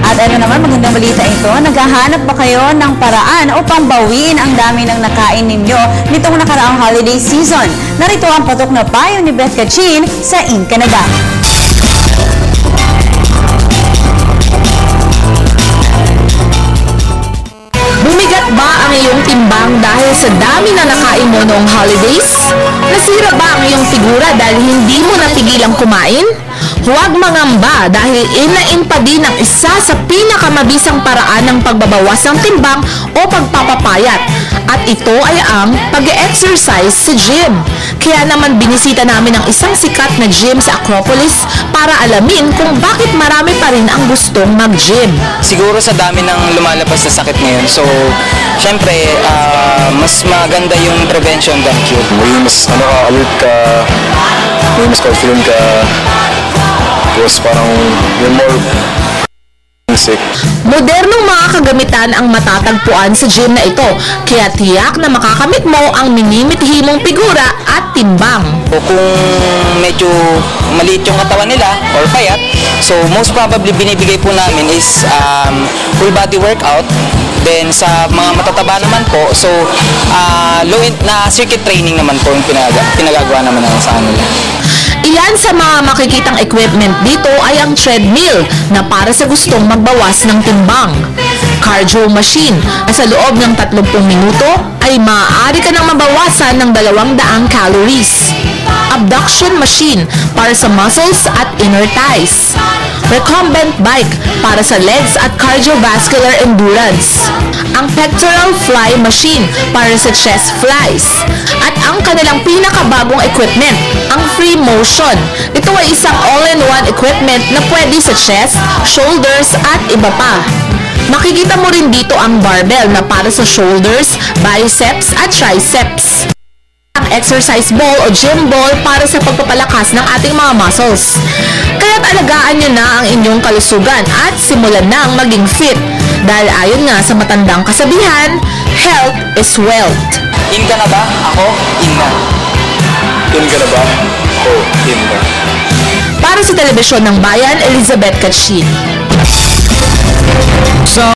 At ano naman, magandang balita ito, naghahanap ba kayo ng paraan upang bawiin ang dami ng nakain ninyo nitong nakaraang holiday season? Narito ang patok na payo ni Beth Kachin sa In Canada. Bumigat ba ang iyong timbang dahil sa dami na nakain mo noong holidays? Nasira ba ang iyong figura dahil hindi mo napigilang kumain? Huwag mangamba dahil in pa din ang isa sa pinakamabisang paraan ng pagbabawas ng timbang o pagpapapayat. At ito ay ang pag-exercise sa gym. Kaya naman binisita namin ang isang sikat na gym sa Acropolis para alamin kung bakit marami pa rin ang gustong mag-gym. Siguro sa dami ng lumalabas na sakit ngayon. So, syempre, mas maganda yung prevention than cure. Mas alert ka, mas confident ka. Tapos parang yung more sick. Modernong mga kagamitan ang matatagpuan sa gym na ito, kaya tiyak na makakamit mo ang minimithi mong figura at timbang. O kung medyo maliit yung katawan nila or payat, so most probably binibigay po namin is full body workout. Then sa mga matataba naman po, so low na circuit training naman po yung pinagagawa naman sa kanila. Ilan sa mga makikitang equipment dito ay ang treadmill na para sa gustong magbawas ng timbang. Cardio machine na sa loob ng 30 minuto ay maaari ka nang mabawasan ng 200 calories. Abduction machine para sa muscles at inner thighs. Recumbent bike para sa legs at cardiovascular endurance. Ang pectoral fly machine para sa chest flies. At ang kanilang pinakabagong equipment, ang Free Motion. Ito ay isang all-in-one equipment na pwede sa chest, shoulders at iba pa. Makikita mo rin dito ang barbell na para sa shoulders, biceps at triceps. Ang exercise ball o gym ball para sa pagpapalakas ng ating mga muscles. Kaya't alagaan nyo na ang inyong kalusugan at simulan nang maging fit. Dahil ayon nga sa matandang kasabihan, health is wealth. In ka na ba? Ako, in na. In ka na ba? Ako, in na. Para sa Telebisyon ng Bayan, Elizabeth Kachin.